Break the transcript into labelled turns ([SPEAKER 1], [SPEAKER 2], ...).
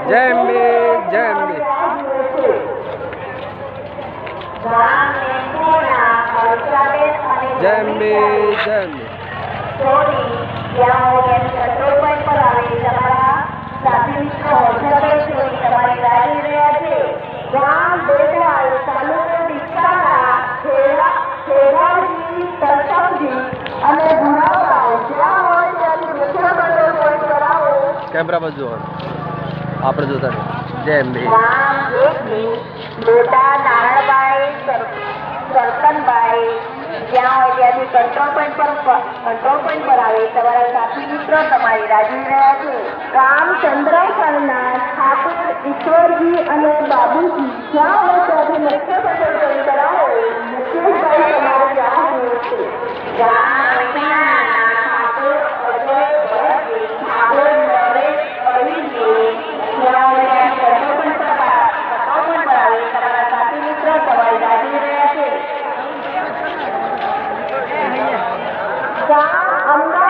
[SPEAKER 1] જય અંબે જય અંબે જય અંબે જય અંબે કેમેરા બાજુ આપણે જોતા જય અંબે
[SPEAKER 2] મોટા નારણભાઈ સરપનભાઈ જ્યાં હોય ત્યાંથી કંટ્રોલ પોઈન્ટ પર આવે તમારા સાથી મિત્રો તમારી રાહ જોઈ રહ્યા છે રામચંદ્ર સરનાથ ઠાકોર ઈશ્વરજી અને બાબુજી જ્યાં હોય ત્યાંથી મુખ્ય કંટ્રોલ પોઈન્ટ પર આવો મુકેશભાઈ તમારી રાહ જોઈ છે અમદાવાદ